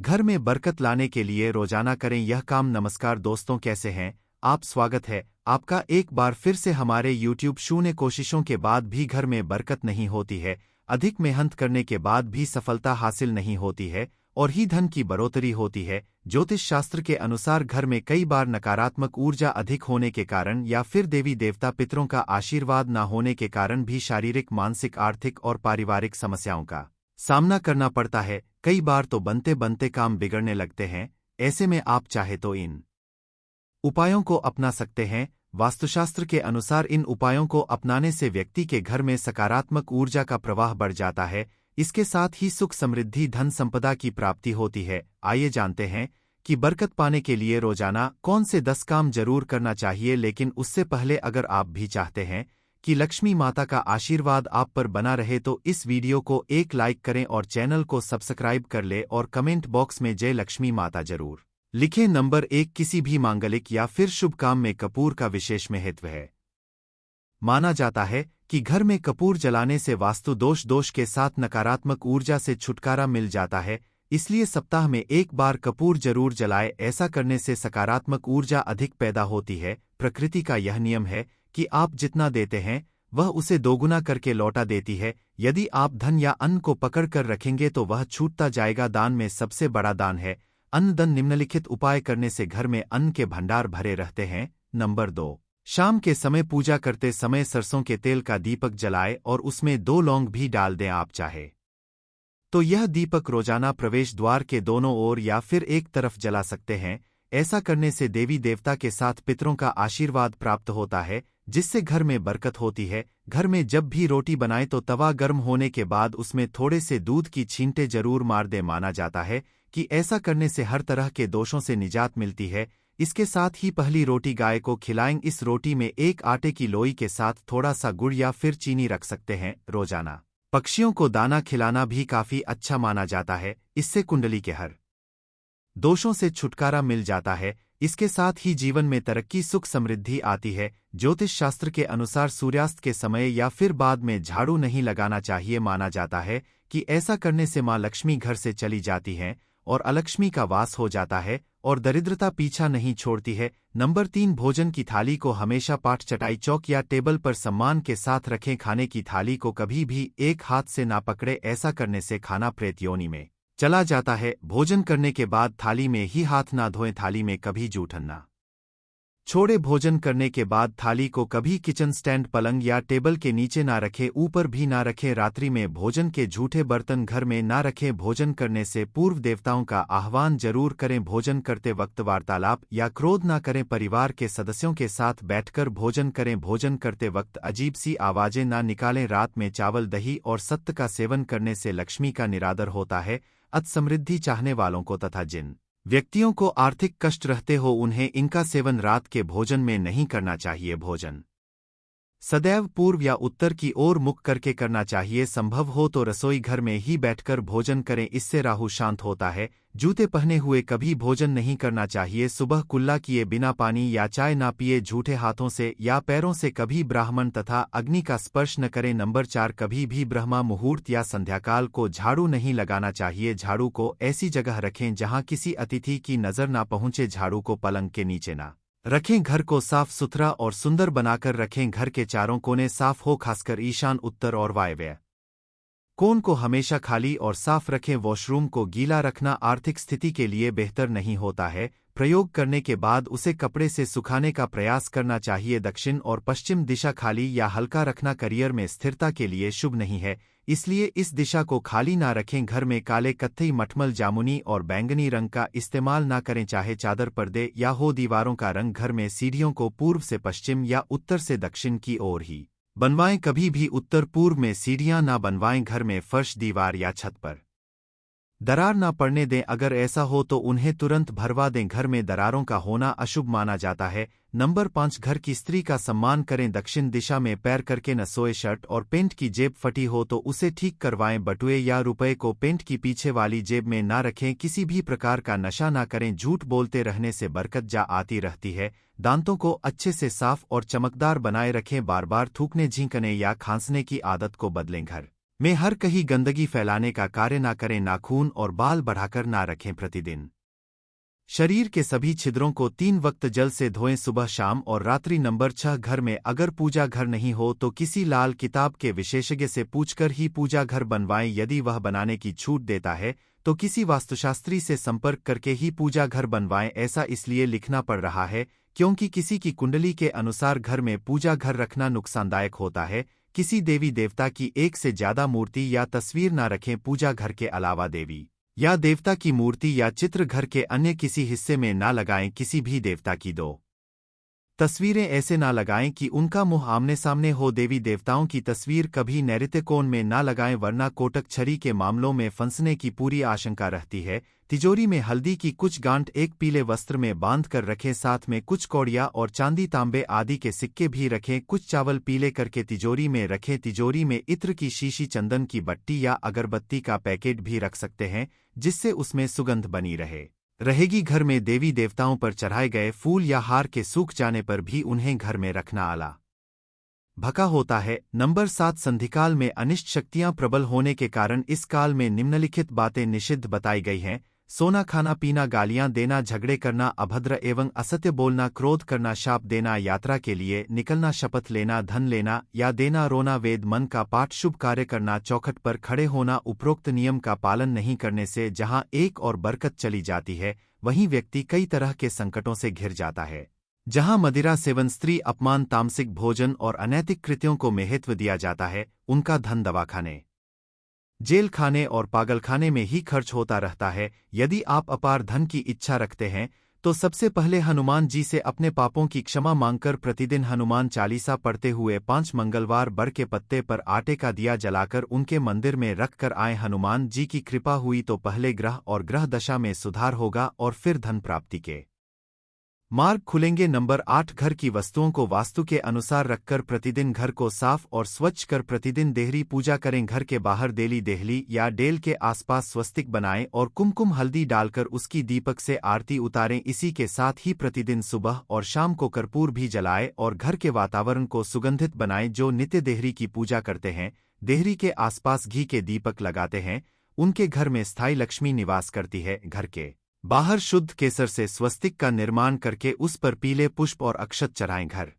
घर में बरकत लाने के लिए रोजाना करें यह काम। नमस्कार दोस्तों, कैसे हैं आप? स्वागत है आपका एक बार फिर से हमारे YouTube शून्य कोशिशों के बाद भी घर में बरकत नहीं होती है, अधिक मेहनत करने के बाद भी सफलता हासिल नहीं होती है और ही धन की बढ़ोतरी होती है। ज्योतिष शास्त्र के अनुसार घर में कई बार नकारात्मक ऊर्जा अधिक होने के कारण या फिर देवी देवता पितरों का आशीर्वाद न होने के कारण भी शारीरिक, मानसिक, आर्थिक और पारिवारिक समस्याओं का सामना करना पड़ता है। कई बार तो बनते बनते काम बिगड़ने लगते हैं। ऐसे में आप चाहे तो इन उपायों को अपना सकते हैं। वास्तुशास्त्र के अनुसार इन उपायों को अपनाने से व्यक्ति के घर में सकारात्मक ऊर्जा का प्रवाह बढ़ जाता है। इसके साथ ही सुख, समृद्धि, धन संपदा की प्राप्ति होती है। आइए जानते हैं कि बरकत पाने के लिए रोजाना कौन से 10 काम जरूर करना चाहिए। लेकिन उससे पहले अगर आप भी चाहते हैं कि लक्ष्मी माता का आशीर्वाद आप पर बना रहे तो इस वीडियो को एक लाइक करें और चैनल को सब्सक्राइब कर ले और कमेंट बॉक्स में जय लक्ष्मी माता जरूर लिखें। नंबर 1, किसी भी मांगलिक या फिर शुभ काम में कपूर का विशेष महत्व है। माना जाता है कि घर में कपूर जलाने से वास्तु दोष के साथ नकारात्मक ऊर्जा से छुटकारा मिल जाता है। इसलिए सप्ताह में एक बार कपूर जरूर जलाए। ऐसा करने से सकारात्मक ऊर्जा अधिक पैदा होती है। प्रकृति का यह नियम है कि आप जितना देते हैं वह उसे दोगुना करके लौटा देती है। यदि आप धन या अन्न को पकड़ कर रखेंगे तो वह छूटता जाएगा। दान में सबसे बड़ा दान है अन्नदान। निम्नलिखित उपाय करने से घर में अन्न के भंडार भरे रहते हैं। नंबर 2, शाम के समय पूजा करते समय सरसों के तेल का दीपक जलाए और उसमें 2 लौंग भी डाल दें। आप चाहे तो यह दीपक रोजाना प्रवेश द्वार के दोनों ओर या फिर एक तरफ जला सकते हैं। ऐसा करने से देवी देवता के साथ पितरों का आशीर्वाद प्राप्त होता है, जिससे घर में बरकत होती है। घर में जब भी रोटी बनाए तो तवा गर्म होने के बाद उसमें थोड़े से दूध की छींटे जरूर मार दे। माना जाता है कि ऐसा करने से हर तरह के दोषों से निजात मिलती है। इसके साथ ही पहली रोटी गाय को खिलाएं। इस रोटी में एक आटे की लोई के साथ थोड़ा सा गुड़ या फिर चीनी रख सकते हैं। रोजाना पक्षियों को दाना खिलाना भी काफी अच्छा माना जाता है। इससे कुंडली के हर दोषों से छुटकारा मिल जाता है। इसके साथ ही जीवन में तरक्की, सुख, समृद्धि आती है। ज्योतिष शास्त्र के अनुसार सूर्यास्त के समय या फिर बाद में झाड़ू नहीं लगाना चाहिए। माना जाता है कि ऐसा करने से मां लक्ष्मी घर से चली जाती हैं और अलक्ष्मी का वास हो जाता है और दरिद्रता पीछा नहीं छोड़ती है। नंबर 3, भोजन की थाली को हमेशा पाट, चटाई, चौक या टेबल पर सम्मान के साथ रखें। खाने की थाली को कभी भी एक हाथ से ना पकड़े। ऐसा करने से खाना प्रेत योनि में चला जाता है। भोजन करने के बाद थाली में ही हाथ ना धोएं। थाली में कभी जूठन ना छोड़े। भोजन करने के बाद थाली को कभी किचन स्टैंड, पलंग या टेबल के नीचे ना रखें, ऊपर भी ना रखें। रात्रि में भोजन के झूठे बर्तन घर में ना रखें। भोजन करने से पूर्व देवताओं का आह्वान जरूर करें। भोजन करते वक्त वार्तालाप या क्रोध ना करें। परिवार के सदस्यों के साथ बैठकर भोजन करें। भोजन करते वक्त अजीब सी आवाजें ना निकालें। रात में चावल, दही और सत्त का सेवन करने से लक्ष्मी का निरादर होता है। अत समृद्धि चाहने वालों को तथा जिन व्यक्तियों को आर्थिक कष्ट रहते हो उन्हें इनका सेवन रात के भोजन में नहीं करना चाहिए। भोजन सदैव पूर्व या उत्तर की ओर मुख करके करना चाहिए। संभव हो तो रसोई घर में ही बैठकर भोजन करें, इससे राहु शांत होता है। जूते पहने हुए कभी भोजन नहीं करना चाहिए। सुबह कुल्ला किए बिना पानी या चाय ना पिए। झूठे हाथों से या पैरों से कभी ब्राह्मण तथा अग्नि का स्पर्श न करें। नंबर 4, कभी भी ब्रह्मा मुहूर्त या संध्याकाल को झाड़ू नहीं लगाना चाहिए। झाड़ू को ऐसी जगह रखें जहां किसी अतिथि की नजर ना पहुंचे। झाड़ू को पलंग के नीचे ना रखें। घर को साफ सुथरा और सुंदर बनाकर रखें। घर के चारों कोने साफ हो, खासकर ईशान, उत्तर और वायव्य कोण को हमेशा खाली और साफ रखें। वॉशरूम को गीला रखना आर्थिक स्थिति के लिए बेहतर नहीं होता है। प्रयोग करने के बाद उसे कपड़े से सुखाने का प्रयास करना चाहिए। दक्षिण और पश्चिम दिशा खाली या हल्का रखना करियर में स्थिरता के लिए शुभ नहीं है, इसलिए इस दिशा को खाली ना रखें। घर में काले, कत्थई, मटमल, जामुनी और बैंगनी रंग का इस्तेमाल ना करें। चाहे चादर, पर्दे या हो दीवारों का रंग घर में सीढ़ियों को पूर्व से पश्चिम या उत्तर से दक्षिण की ओर ही बनवाएं। कभी भी उत्तर पूर्व में सीढ़ियां ना बनवाएं। घर में फर्श, दीवार या छत पर दरार ना पड़ने दें। अगर ऐसा हो तो उन्हें तुरंत भरवा दें। घर में दरारों का होना अशुभ माना जाता है। नंबर 5, घर की स्त्री का सम्मान करें। दक्षिण दिशा में पैर करके न सोए। शर्ट और पेंट की जेब फटी हो तो उसे ठीक करवाएं। बटुए या रुपए को पेंट की पीछे वाली जेब में ना रखें। किसी भी प्रकार का नशा ना करें। झूठ बोलते रहने से बरकत जा आती रहती है। दांतों को अच्छे से साफ और चमकदार बनाए रखें। बार बार थूकने, झींकने या खांसने की आदत को बदलें। घर में हर कहीं गंदगी फैलाने का कार्य ना करें। नाखून और बाल बढ़ाकर ना रखें। प्रतिदिन शरीर के सभी छिद्रों को 3 वक्त जल से धोएं, सुबह शाम और रात्रि। नंबर 6, घर में अगर पूजा घर नहीं हो तो किसी लाल किताब के विशेषज्ञ से पूछकर ही पूजा घर बनवाएं। यदि वह बनाने की छूट देता है तो किसी वास्तुशास्त्री से संपर्क करके ही पूजा घर बनवाएं। ऐसा इसलिए लिखना पड़ रहा है क्योंकि किसी की कुंडली के अनुसार घर में पूजा घर रखना नुकसानदायक होता है। किसी देवी देवता की एक से ज्यादा मूर्ति या तस्वीर ना रखें। पूजा घर के अलावा देवी या देवता की मूर्ति या चित्र घर के अन्य किसी हिस्से में ना लगाएं। किसी भी देवता की 2 तस्वीरें ऐसे ना लगाएं कि उनका मुंह आमने सामने हो। देवी देवताओं की तस्वीर कभी नैऋत्य कोण में ना लगाएं, वरना कोटक छरी के मामलों में फंसने की पूरी आशंका रहती है। तिजोरी में हल्दी की कुछ गांठ एक पीले वस्त्र में बांध कर रखें। साथ में कुछ कौड़िया और चांदी तांबे आदि के सिक्के भी रखें। कुछ चावल पीले करके तिजोरी में रखें। तिजोरी में इत्र की शीशी, चंदन की बट्टी या अगरबत्ती का पैकेट भी रख सकते हैं, जिससे उसमें सुगंध बनी रहेगी। घर में देवी देवताओं पर चढ़ाए गए फूल या हार के सूख जाने पर भी उन्हें घर में रखना आला भका होता है। नंबर 7, संधिकाल में अनिष्ट शक्तियां प्रबल होने के कारण इस काल में निम्नलिखित बातें निषिद्ध बताई गई हैं। सोना खाना पीना, गालियां देना, झगड़े करना, अभद्र एवं असत्य बोलना, क्रोध करना, शाप देना, यात्रा के लिए निकलना, शपथ लेना, धन लेना या देना, रोना, वेद मन का पाठ, शुभ कार्य करना, चौखट पर खड़े होना। उपरोक्त नियम का पालन नहीं करने से जहां एक और बरकत चली जाती है, वहीं व्यक्ति कई तरह के संकटों से घिर जाता है। जहां मदिरा सेवन, स्त्री अपमान, तामसिक भोजन और अनैतिक कृत्यों को महत्व दिया जाता है, उनका धन दवाखाने, जेल खाने और पागलखाने में ही खर्च होता रहता है। यदि आप अपार धन की इच्छा रखते हैं तो सबसे पहले हनुमान जी से अपने पापों की क्षमा मांगकर प्रतिदिन हनुमान चालीसा पढ़ते हुए 5 मंगलवार बड़ के पत्ते पर आटे का दिया जलाकर उनके मंदिर में रख कर आए। हनुमान जी की कृपा हुई तो पहले ग्रह और ग्रह दशा में सुधार होगा और फिर धन प्राप्ति के मार्ग खुलेंगे। नंबर 8, घर की वस्तुओं को वास्तु के अनुसार रखकर प्रतिदिन घर को साफ और स्वच्छ कर प्रतिदिन देहरी पूजा करें। घर के बाहर देली, देहली या डेल के आसपास स्वस्तिक बनाएं और कुमकुम हल्दी डालकर उसकी दीपक से आरती उतारें। इसी के साथ ही प्रतिदिन सुबह और शाम को कर्पूर भी जलाएं और घर के वातावरण को सुगंधित बनाएं। जो नित्य देहरी की पूजा करते हैं, देहरी के आसपास घी के दीपक लगाते हैं, उनके घर में स्थायी लक्ष्मी निवास करती है। घर के बाहर शुद्ध केसर से स्वस्तिक का निर्माण करके उस पर पीले पुष्प और अक्षत चढ़ाएं। घर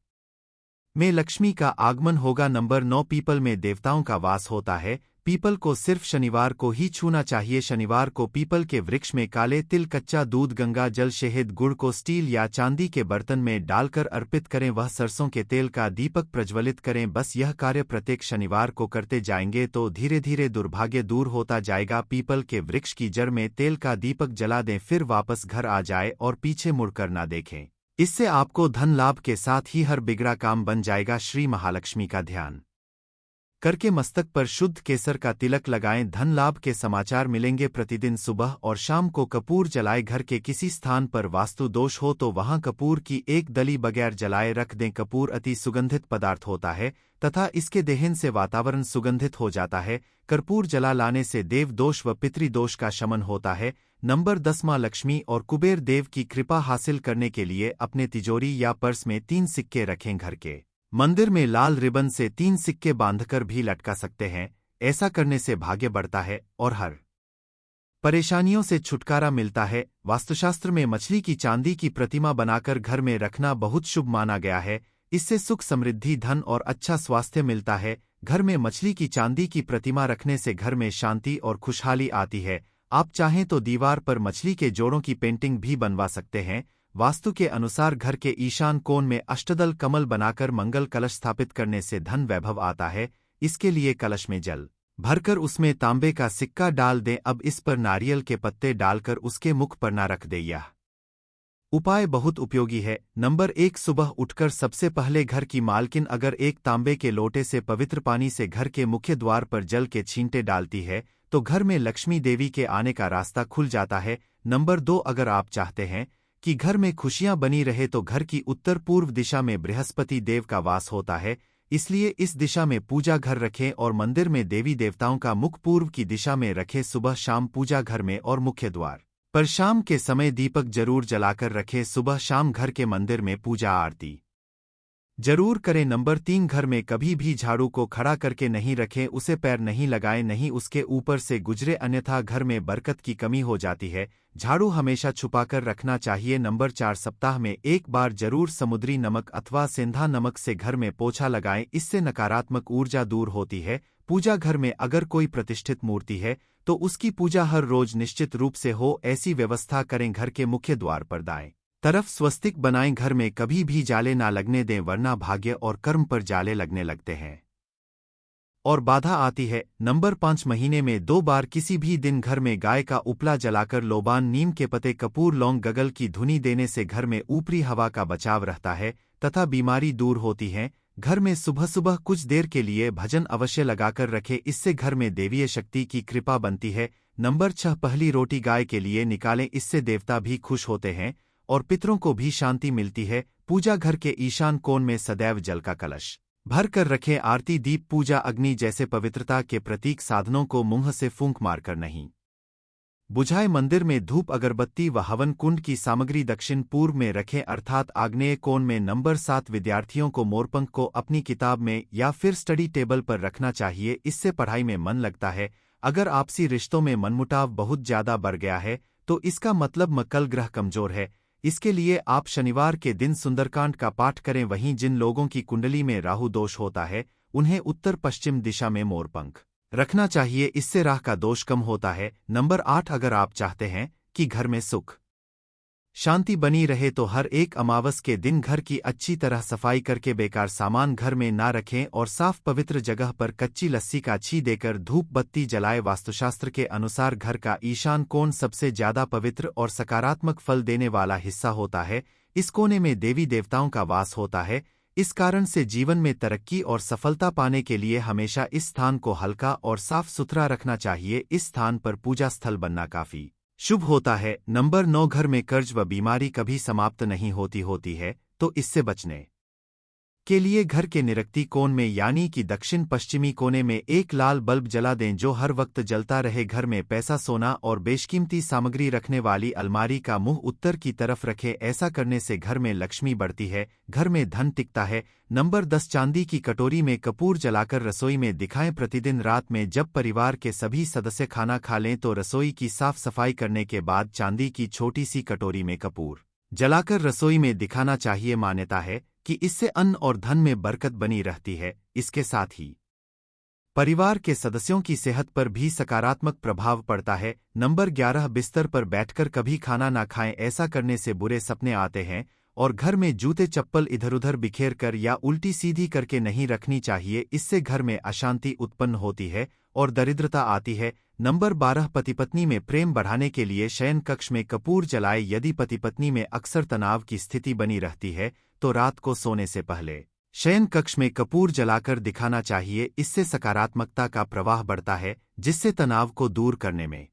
में लक्ष्मी का आगमन होगा। नंबर 9, पीपल में देवताओं का वास होता है। पीपल को सिर्फ शनिवार को ही छूना चाहिए। शनिवार को पीपल के वृक्ष में काले तिल, कच्चा दूध, गंगा जल, शहद, गुड़ को स्टील या चांदी के बर्तन में डालकर अर्पित करें। वह सरसों के तेल का दीपक प्रज्वलित करें। बस यह कार्य प्रत्येक शनिवार को करते जाएंगे तो धीरे धीरे दुर्भाग्य दूर होता जाएगा। पीपल के वृक्ष की जड़ में तेल का दीपक जला दें, फिर वापस घर आ जाए और पीछे मुड़कर ना देखें। इससे आपको धन लाभ के साथ ही हर बिगड़ा काम बन जाएगा। श्री महालक्ष्मी का ध्यान करके मस्तक पर शुद्ध केसर का तिलक लगाएं, धन लाभ के समाचार मिलेंगे। प्रतिदिन सुबह और शाम को कपूर जलाए। घर के किसी स्थान पर वास्तु दोष हो तो वहां कपूर की एक दली बगैर जलाए रख दें। कपूर अति सुगंधित पदार्थ होता है तथा इसके दहन से वातावरण सुगंधित हो जाता है। कर्पूर जला लाने से देव दोष व पितृदोष का शमन होता है। नंबर 10, मां लक्ष्मी और कुबेर देव की कृपा हासिल करने के लिए अपने तिजोरी या पर्स में 3 सिक्के रखें। घर के मंदिर में लाल रिबन से 3 सिक्के बांधकर भी लटका सकते हैं। ऐसा करने से भाग्य बढ़ता है और हर परेशानियों से छुटकारा मिलता है। वास्तुशास्त्र में मछली की चांदी की प्रतिमा बनाकर घर में रखना बहुत शुभ माना गया है। इससे सुख, समृद्धि, धन और अच्छा स्वास्थ्य मिलता है। घर में मछली की चांदी की प्रतिमा रखने से घर में शांति और खुशहाली आती है। आप चाहें तो दीवार पर मछली के जोड़ों की पेंटिंग भी बनवा सकते हैं। वास्तु के अनुसार घर के ईशान कोण में अष्टदल कमल बनाकर मंगल कलश स्थापित करने से धन वैभव आता है। इसके लिए कलश में जल भरकर उसमें तांबे का सिक्का डाल दें। अब इस पर नारियल के पत्ते डालकर उसके मुख पर ना रख दें। यह उपाय बहुत उपयोगी है। नंबर 1, सुबह उठकर सबसे पहले घर की मालकिन अगर एक तांबे के लोटे से पवित्र पानी से घर के मुख्य द्वार पर जल के छींटे डालती है तो घर में लक्ष्मी देवी के आने का रास्ता खुल जाता है। नंबर 2, अगर आप चाहते हैं कि घर में खुशियां बनी रहे तो घर की उत्तर पूर्व दिशा में बृहस्पति देव का वास होता है। इसलिए इस दिशा में पूजा घर रखें और मंदिर में देवी देवताओं का मुख पूर्व की दिशा में रखें। सुबह शाम पूजा घर में और मुख्य द्वार पर शाम के समय दीपक जरूर जलाकर रखें। सुबह शाम घर के मंदिर में पूजा आरती जरूर करें। नंबर 3, घर में कभी भी झाड़ू को खड़ा करके नहीं रखें, उसे पैर नहीं लगाएं, नहीं उसके ऊपर से गुजरे, अन्यथा घर में बरकत की कमी हो जाती है। झाड़ू हमेशा छुपाकर रखना चाहिए। नंबर 4, सप्ताह में एक बार जरूर समुद्री नमक अथवा सेंधा नमक से घर में पोछा लगाएं, इससे नकारात्मक ऊर्जा दूर होती है। पूजा घर में अगर कोई प्रतिष्ठित मूर्ति है तो उसकी पूजा हर रोज निश्चित रूप से हो, ऐसी व्यवस्था करें। घर के मुख्य द्वार पर दाएं तरफ स्वस्तिक बनाएं। घर में कभी भी जाले ना लगने दें, वरना भाग्य और कर्म पर जाले लगने लगते हैं और बाधा आती है। नंबर 5, महीने में 2 बार किसी भी दिन घर में गाय का उपला जलाकर लोबान, नीम के पत्ते, कपूर, लौंग, गगल की धुनी देने से घर में ऊपरी हवा का बचाव रहता है तथा बीमारी दूर होती है। घर में सुबह सुबह कुछ देर के लिए भजन अवश्य लगाकर रखें, इससे घर में देवीय शक्ति की कृपा बनती है। नंबर 6, पहली रोटी गाय के लिए निकालें, इससे देवता भी खुश होते हैं और पितरों को भी शांति मिलती है। पूजा घर के ईशान कोण में सदैव जल का कलश भर कर रखें। आरती, दीप, पूजा, अग्नि जैसे पवित्रता के प्रतीक साधनों को मुंह से फूंक मारकर नहीं बुझाए। मंदिर में धूप, अगरबत्ती व हवन कुंड की सामग्री दक्षिण पूर्व में रखें, अर्थात आग्नेय कोण में। नंबर 7, विद्यार्थियों को मोरपंख को अपनी किताब में या फिर स्टडी टेबल पर रखना चाहिए, इससे पढ़ाई में मन लगता है। अगर आपसी रिश्तों में मनमुटाव बहुत ज्यादा बढ़ गया है तो इसका मतलब मंगल ग्रह कमजोर है। इसके लिए आप शनिवार के दिन सुंदरकांड का पाठ करें। वहीं जिन लोगों की कुंडली में राहु दोष होता है उन्हें उत्तर पश्चिम दिशा में मोरपंख रखना चाहिए, इससे राह का दोष कम होता है। नंबर 8, अगर आप चाहते हैं कि घर में सुख शांति बनी रहे तो हर एक अमावस के दिन घर की अच्छी तरह सफाई करके बेकार सामान घर में ना रखें और साफ पवित्र जगह पर कच्ची लस्सी का छी देकर धूप बत्ती जलाए। वास्तुशास्त्र के अनुसार घर का ईशान कोण सबसे ज्यादा पवित्र और सकारात्मक फल देने वाला हिस्सा होता है। इस कोने में देवी देवताओं का वास होता है। इस कारण से जीवन में तरक्की और सफलता पाने के लिए हमेशा इस स्थान को हल्का और साफ सुथरा रखना चाहिए। इस स्थान पर पूजा स्थल बनना काफी शुभ होता है। नंबर 9, घर में कर्ज व बीमारी कभी समाप्त नहीं होती है तो इससे बचने के लिए घर के निरक्ति कोण में यानी कि दक्षिण पश्चिमी कोने में एक लाल बल्ब जला दें, जो हर वक्त जलता रहे। घर में पैसा, सोना और बेशकीमती सामग्री रखने वाली अलमारी का मुंह उत्तर की तरफ रखें, ऐसा करने से घर में लक्ष्मी बढ़ती है, घर में धन टिकता है। नंबर 10, चांदी की कटोरी में कपूर जलाकर रसोई में दिखाएं। प्रतिदिन रात में जब परिवार के सभी सदस्य खाना खा लें तो रसोई की साफ सफाई करने के बाद चांदी की छोटी सी कटोरी में कपूर जलाकर रसोई में दिखाना चाहिए। मान्यता है कि इससे अन्न और धन में बरकत बनी रहती है। इसके साथ ही परिवार के सदस्यों की सेहत पर भी सकारात्मक प्रभाव पड़ता है। नंबर 11, बिस्तर पर बैठकर कभी खाना ना खाएं, ऐसा करने से बुरे सपने आते हैं और घर में जूते चप्पल इधर उधर बिखेर कर या उल्टी सीधी करके नहीं रखनी चाहिए, इससे घर में अशांति उत्पन्न होती है और दरिद्रता आती है। नंबर 12, पति पत्नी में प्रेम बढ़ाने के लिए शयन कक्ष में कपूर जलाए। यदि पति पत्नी में अक्सर तनाव की स्थिति बनी रहती है तो रात को सोने से पहले शयन कक्ष में कपूर जलाकर दिखाना चाहिए, इससे सकारात्मकता का प्रवाह बढ़ता है जिससे तनाव को दूर करने में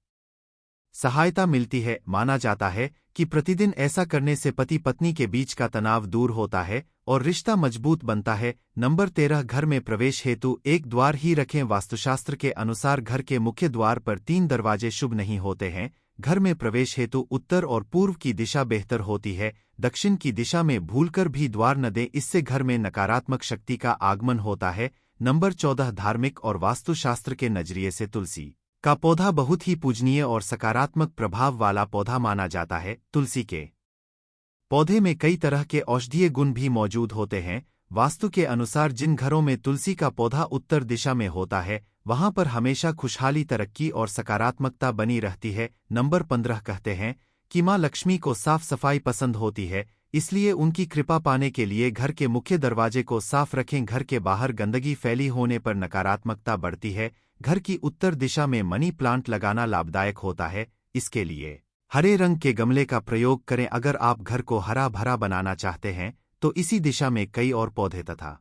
सहायता मिलती है। माना जाता है कि प्रतिदिन ऐसा करने से पति पत्नी के बीच का तनाव दूर होता है और रिश्ता मजबूत बनता है। नंबर 13, घर में प्रवेश हेतु एक द्वार ही रखें। वास्तुशास्त्र के अनुसार घर के मुख्य द्वार पर 3 दरवाजे शुभ नहीं होते हैं। घर में प्रवेश हेतु उत्तर और पूर्व की दिशा बेहतर होती है। दक्षिण की दिशा में भूलकर भी द्वार न दें, इससे घर में नकारात्मक शक्ति का आगमन होता है। नंबर 14, धार्मिक और वास्तुशास्त्र के नजरिए से तुलसी का पौधा बहुत ही पूजनीय और सकारात्मक प्रभाव वाला पौधा माना जाता है। तुलसी के पौधे में कई तरह के औषधीय गुण भी मौजूद होते हैं। वास्तु के अनुसार जिन घरों में तुलसी का पौधा उत्तर दिशा में होता है वहां पर हमेशा खुशहाली, तरक्की और सकारात्मकता बनी रहती है। नंबर 15, कहते हैं कि मां लक्ष्मी को साफ सफाई पसंद होती है, इसलिए उनकी कृपा पाने के लिए घर के मुख्य दरवाजे को साफ रखें। घर के बाहर गंदगी फैली होने पर नकारात्मकता बढ़ती है। घर की उत्तर दिशा में मनी प्लांट लगाना लाभदायक होता है, इसके लिए हरे रंग के गमले का प्रयोग करें। अगर आप घर को हरा भरा बनाना चाहते हैं तो इसी दिशा में कई और पौधे तथा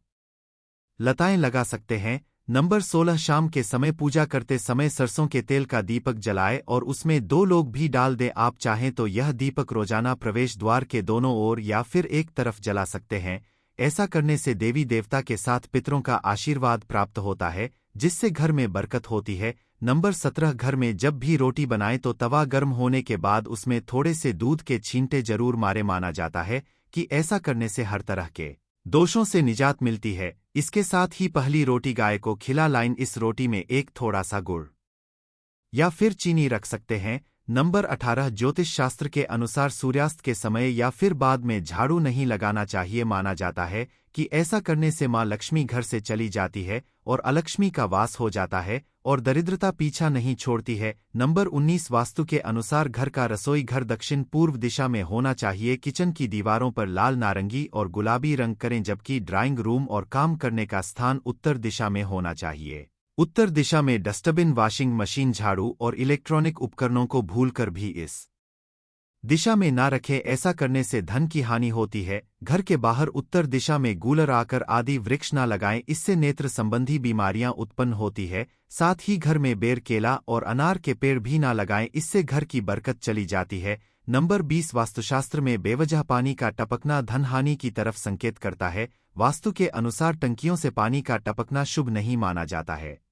लताएं लगा सकते हैं। नंबर 16, शाम के समय पूजा करते समय सरसों के तेल का दीपक जलाए और उसमें 2 लोग भी डाल दें। आप चाहें तो यह दीपक रोजाना प्रवेश द्वार के दोनों ओर या फिर एक तरफ जला सकते हैं। ऐसा करने से देवी देवता के साथ पितरों का आशीर्वाद प्राप्त होता है, जिससे घर में बरकत होती है। नंबर 17, घर में जब भी रोटी बनाएं तो तवा गर्म होने के बाद उसमें थोड़े से दूध के छींटे जरूर मारे। माना जाता है कि ऐसा करने से हर तरह के दोषों से निजात मिलती है। इसके साथ ही पहली रोटी गाय को खिला। लाइन इस रोटी में एक थोड़ा सा गुड़ या फिर चीनी रख सकते हैं। नंबर 18 ज्योतिष शास्त्र के अनुसार सूर्यास्त के समय या फिर बाद में झाड़ू नहीं लगाना चाहिए। माना जाता है कि ऐसा करने से मां लक्ष्मी घर से चली जाती है और अलक्ष्मी का वास हो जाता है और दरिद्रता पीछा नहीं छोड़ती है। नंबर 19 वास्तु के अनुसार घर का रसोई घर दक्षिण पूर्व दिशा में होना चाहिए। किचन की दीवारों पर लाल नारंगी और गुलाबी रंग करें, जबकि ड्राइंग रूम और काम करने का स्थान उत्तर दिशा में होना चाहिए। उत्तर दिशा में डस्टबिन, वॉशिंग मशीन, झाड़ू और इलेक्ट्रॉनिक उपकरणों को भूलकर भी इस दिशा में ना रखें। ऐसा करने से धन की हानि होती है। घर के बाहर उत्तर दिशा में गूलर, आकर आदि वृक्ष ना लगाएं, इससे नेत्र संबंधी बीमारियां उत्पन्न होती है। साथ ही घर में बेर, केला और अनार के पेड़ भी ना लगाएं, इससे घर की बरकत चली जाती है। नंबर 20 वास्तुशास्त्र में बेवजह पानी का टपकना धन हानि की तरफ संकेत करता है। वास्तु के अनुसार टंकियों से पानी का टपकना शुभ नहीं माना जाता है।